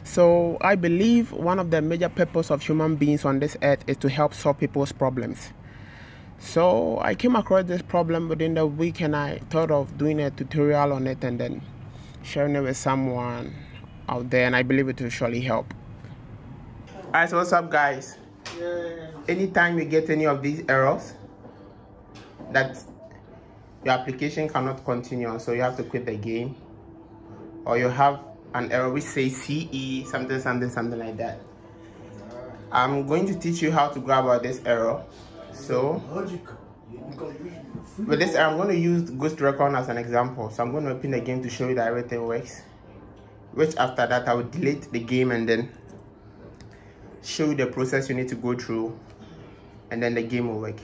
So I believe one of the major purpose of human beings on this earth is to help solve people's problems. So I came across this problem within the week and I thought of doing a tutorial on it and then sharing it with someone out there, and I believe it will surely help. Alright, so what's up guys? Anytime you get any of these errors that your application cannot continue, so you have to quit the game, or you have an error which says CE something like that, I'm going to teach you how to go about this error. So with this error, I'm going to use Ghost Recon as an example. So I'm going to open the game to show you that everything works, which after that I will delete the game and then show you the process you need to go through, and then the game will work.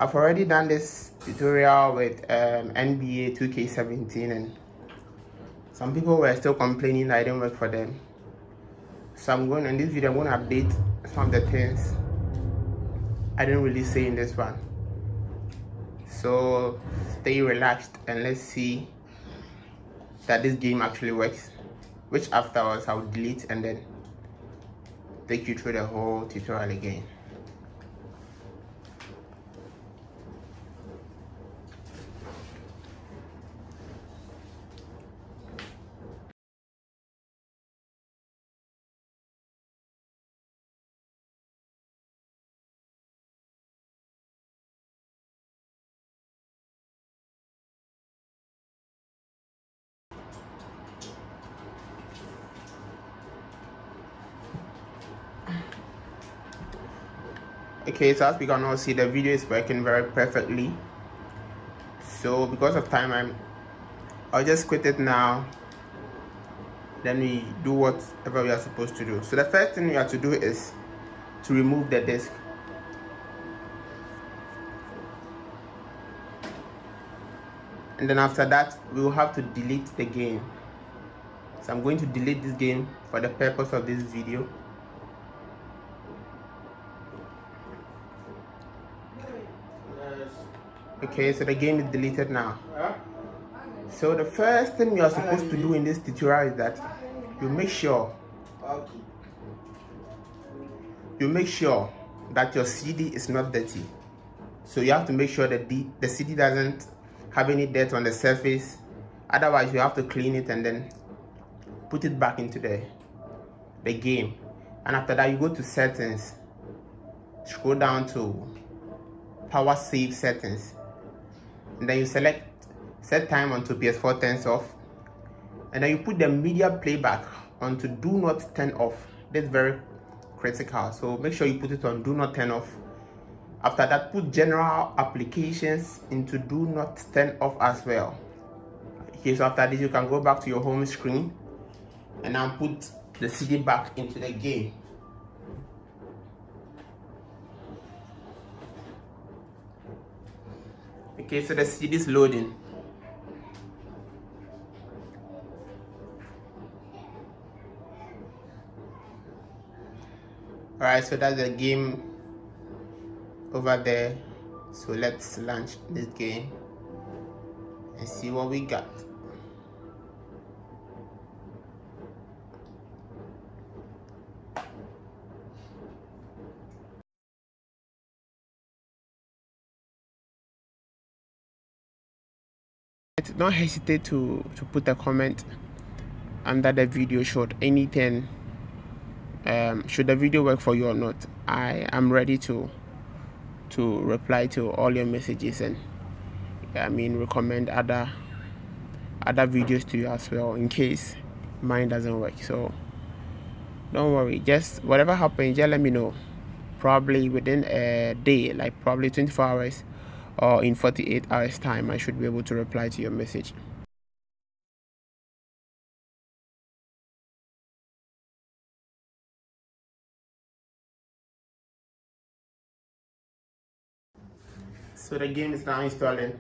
I've already done this tutorial with NBA 2K17 and some people were still complaining that it didn't work for them. So in this video I'm going to update some of the things I didn't really say in this one. So stay relaxed and let's see that this game actually works, which afterwards I'll delete and then take you through the whole tutorial again. Okay, so as we can all see, the video is working very perfectly. So because of time, I'll just quit it now. Then we do whatever we are supposed to do. So the first thing we have to do is to remove the disk. And then after that, we will have to delete the game. So I'm going to delete this game for the purpose of this video. Okay, so the game is deleted now. So the first thing you are supposed to do in this tutorial is that you make sure that your CD is not dirty. So you have to make sure that the CD doesn't have any dirt on the surface. Otherwise you have to clean it and then put it back into the game. And after that you go to settings, scroll down to power save settings, and then you select set time onto PS4 turns off, and then you put the media playback onto do not turn off. That's very critical, so make sure you put it on do not turn off. After that, put general applications into do not turn off as well. Okay, so after this you can go back to your home screen and now put the CD back into the game. Okay, so the CD is loading. Alright, so that's the game over there. So let's launch this game and see what we got. Don't hesitate to put a comment under the video should anything should the video work for you or not. I am ready to reply to all your messages and recommend other videos to you as well in case mine doesn't work. So don't worry, just whatever happens, just let me know. Probably within a day, like probably 24 hours or in 48 hours time, I should be able to reply to your message. So the game is now installing.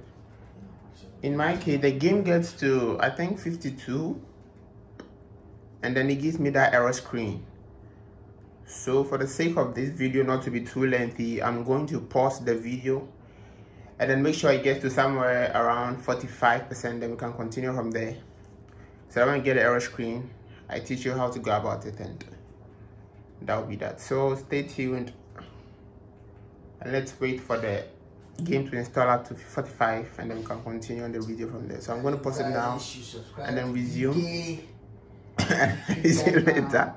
In my case, the game gets to I think 52 and then it gives me that error screen. So for the sake of this video not to be too lengthy, I'm going to pause the video and then make sure it gets to somewhere around 45%, then we can continue from there. So when I get the error screen, I teach you how to go about it, and that will be that. So stay tuned and let's wait for the game to install up to 45, and then we can continue on the video from there. So I'm going to pause it now and then resume. See you later.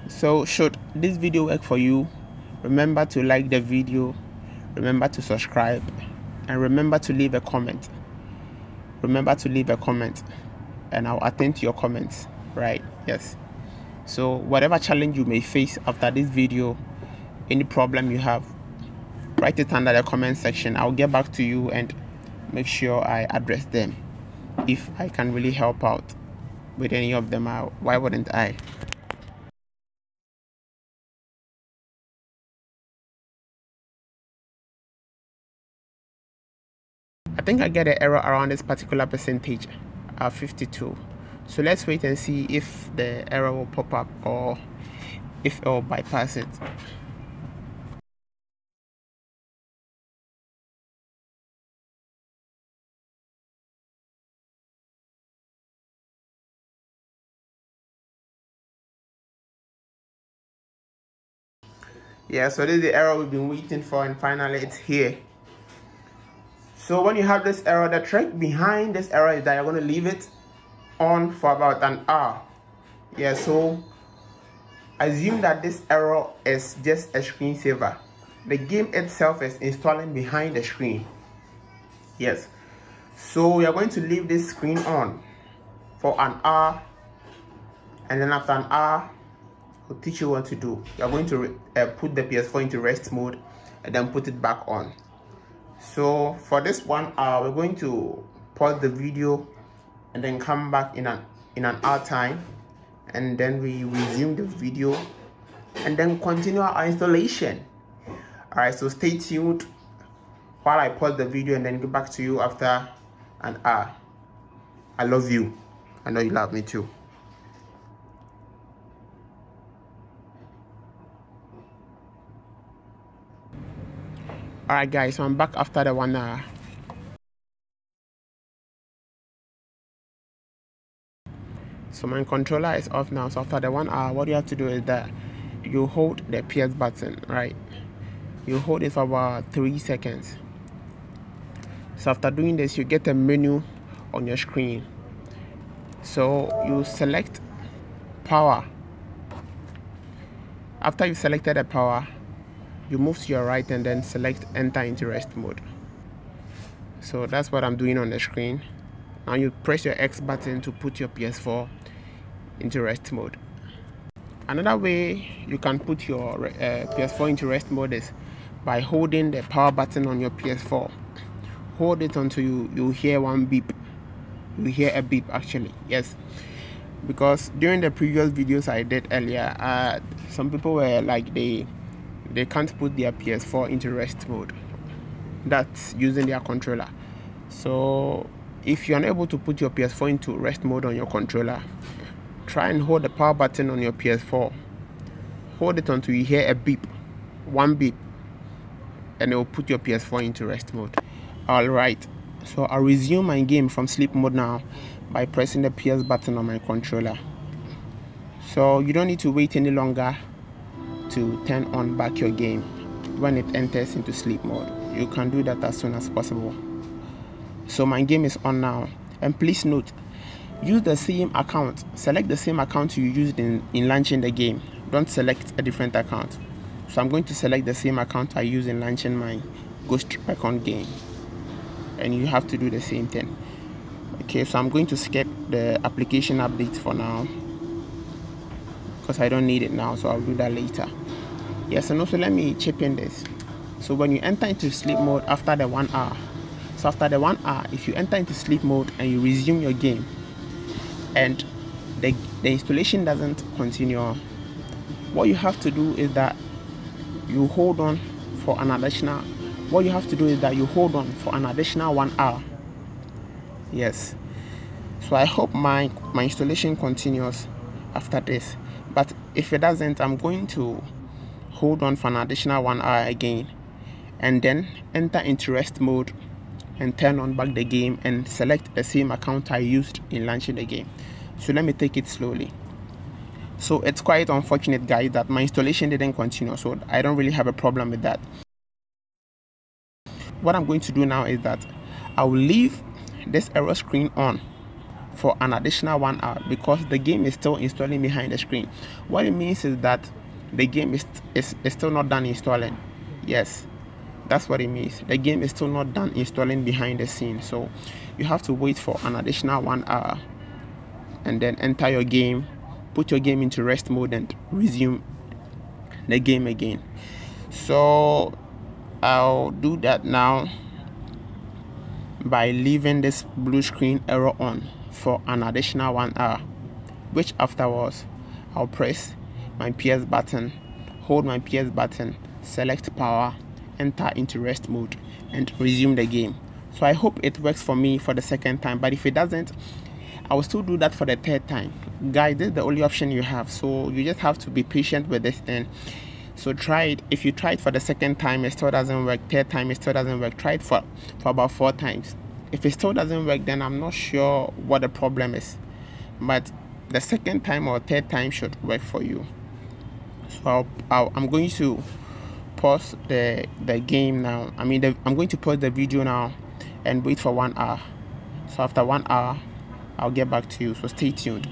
So should this video work for you, remember to like the video, remember to subscribe, and remember to leave a comment. Remember to leave a comment and I'll attend to your comments, right? Yes. So whatever challenge you may face after this video, any problem you have, write it under the comment section. I'll get back to you and make sure I address them. If I can really help out with any of them, why wouldn't I? I think I get an error around this particular percentage, 52. So let's wait and see if the error will pop up or if it will bypass it. Yeah, so this is the error we've been waiting for, and finally it's here. So when you have this error, the trick behind this error is that you're going to leave it on for about an hour. Yeah, so assume that this error is just a screensaver. The game itself is installing behind the screen. Yes, so we are going to leave this screen on for an hour, and then after an hour we'll teach you what to do. You're going to put the PS4 into rest mode and then put it back on. So for this 1 hour, we're going to pause the video and then come back in an hour time, and then we resume the video and then continue our installation. All right, so stay tuned while I pause the video and then get back to you after an hour. I love you. I know you love me too. Alright guys, so I'm back after the 1 hour. So my controller is off now. So after the 1 hour, what you have to do is that you hold the PS button, right? You hold it for about 3 seconds. So after doing this, you get a menu on your screen. So you select power. After you selected the power, you move to your right and then select enter into rest mode. So that's what I'm doing on the screen. Now you press your X button to put your PS4 into rest mode. Another way you can put your PS4 into rest mode is by holding the power button on your PS4. Hold it until you hear one beep. You hear a beep actually, yes. Because during the previous videos I did earlier, some people were like they can't put their PS4 into rest mode. That's using their controller. So if you're unable to put your PS4 into rest mode on your controller, try and hold the power button on your PS4. Hold it until you hear a beep, one beep, and it will put your PS4 into rest mode. Alright, so I'll resume my game from sleep mode now by pressing the PS button on my controller. So you don't need to wait any longer to turn on back your game when it enters into sleep mode. You can do that as soon as possible. So my game is on now, and please note, use the same account. Select the same account you used in launching the game. Don't select a different account. So I'm going to select the same account I used in launching my Ghost Recon game, and you have to do the same thing. Okay, so I'm going to skip the application update for now because I don't need it now, so I'll do that later. Yes, and also let me chip in this. So when you enter into sleep mode after the 1 hour, so after the 1 hour, if you enter into sleep mode and you resume your game and the installation doesn't continue, what you have to do is that you hold on for an additional 1 hour. Yes, so I hope my installation continues after this, but if it doesn't, I'm going to hold on for an additional 1 hour again and then enter into rest mode and turn on back the game and select the same account I used in launching the game. So let me take it slowly. So it's quite unfortunate, guys, that my installation didn't continue, so I don't really have a problem with that. What I'm going to do now is that I will leave this error screen on for an additional 1 hour because the game is still installing behind the screen. What it means is that the game is still not done installing. Yes, that's what it means. The game is still not done installing behind the scene, so you have to wait for an additional 1 hour and then enter your game, put your game into rest mode and resume the game again. So I'll do that now by leaving this blue screen error on for an additional 1 hour, which afterwards I'll press my PS button, hold my PS button, select power, enter into rest mode and resume the game. So I hope it works for me for the second time, but if it doesn't, I will still do that for the third time. Guys, this is the only option you have, so you just have to be patient with this thing. So try it. If you try it for the second time, it still doesn't work, third time, it still doesn't work, try it for about 4 times. If it still doesn't work, then I'm not sure what the problem is, but the second time or third time should work for you. So I'm going to pause the game now. I'm going to pause the video now and wait for 1 hour. So after 1 hour, I'll get back to you, so stay tuned.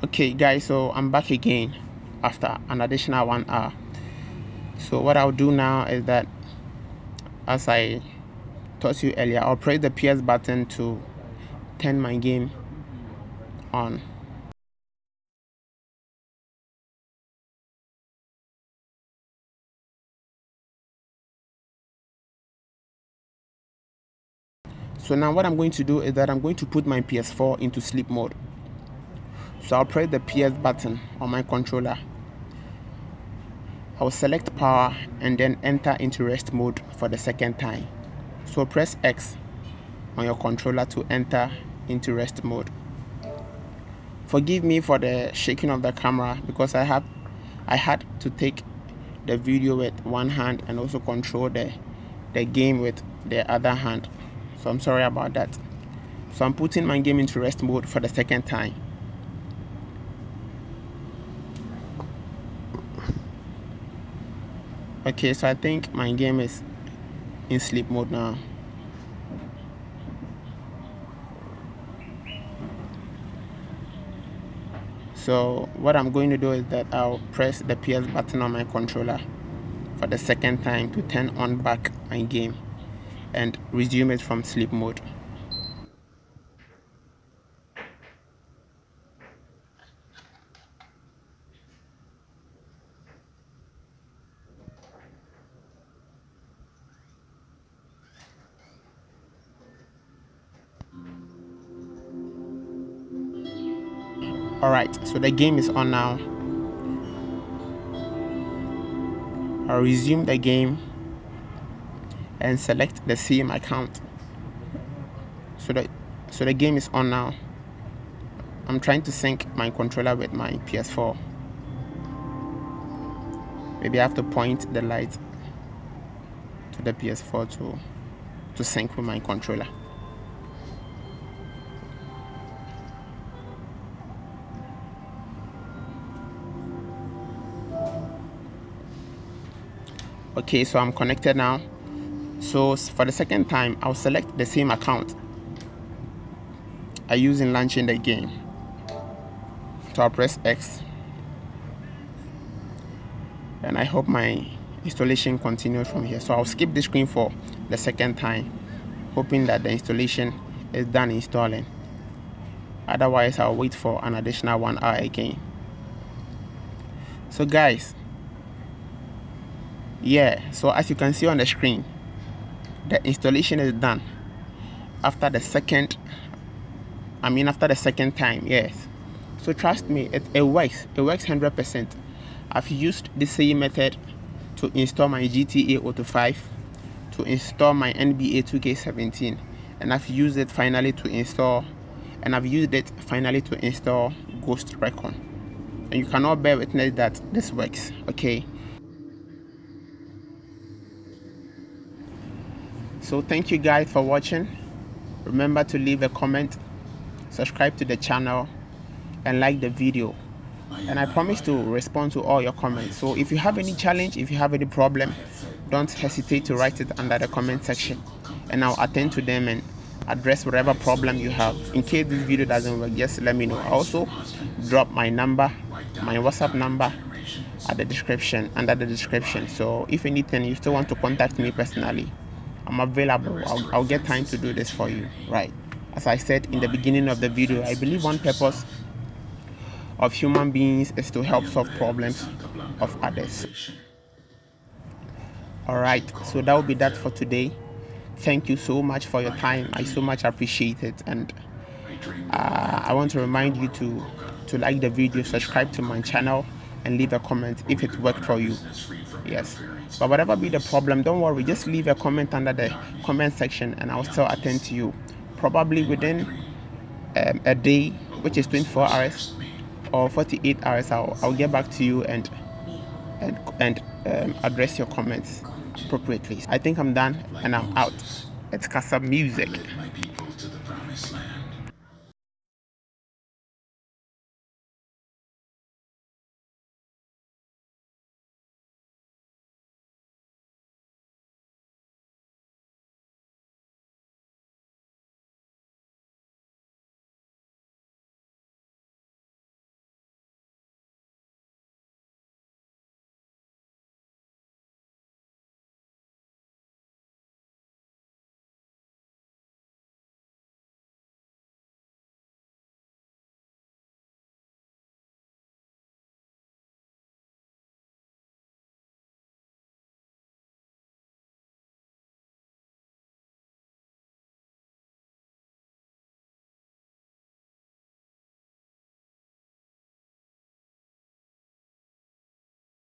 Okay guys, so I'm back again after an additional 1 hour. So what I'll do now is that, as I told you earlier, I'll press the PS button to turn my game on. So now what I'm going to do is that I'm going to put my PS4 into sleep mode. So I'll press the PS button on my controller. I'll select power and then enter into rest mode for the second time. So press X on your controller to enter into rest mode. Forgive me for the shaking of the camera because I had to take the video with one hand and also control the game with the other hand. So I'm sorry about that. So I'm putting my game into rest mode for the second time. Okay, so I think my game is in sleep mode now. So what I'm going to do is that I'll press the PS button on my controller for the second time to turn on back my game and resume it from sleep mode. Alright, so the game is on now. I'll resume the game and select the same account. So the game is on now. I'm trying to sync my controller with my PS4. Maybe I have to point the light to the PS4 to sync with my controller. Okay, so I'm connected now. So for the second time, I'll select the same account I use in launching the game. So I'll press X. And I hope my installation continues from here. So I'll skip the screen for the second time, hoping that the installation is done installing. Otherwise, I'll wait for an additional 1 hour again. So guys, yeah, so as you can see on the screen, the installation is done after the second time. Yes, so trust me, it works 100%. I've used the same method to install my GTA Auto 5, to install my NBA 2K17, and I've used it finally to install Ghost Recon, and you cannot bear witness that this works. Okay, So thank you guys for watching. Remember to leave a comment, subscribe to the channel, and like the video. And I promise to respond to all your comments. So if you have any challenge, if you have any problem, don't hesitate to write it under the comment section, and I'll attend to them and address whatever problem you have. In case this video doesn't work, just let me know. I also drop my number, my WhatsApp number at the description, under the description. So if anything you still want to contact me personally, I'm available. I'll get time to do this for you, right? As I said in the beginning of the video, I believe one purpose of human beings is to help solve problems of others. All right, so that will be that for today. Thank you so much for your time. I so much appreciate it. And I want to remind you to like the video, subscribe to my channel, and leave a comment if it worked for you. Yes, but whatever be the problem, don't worry, just leave a comment under the comment section and I'll still attend to you. Probably within a day, which is 24 hours or 48 hours, I'll get back to you and address your comments appropriately. I think I'm done and I'm out. It's Kasa Musik.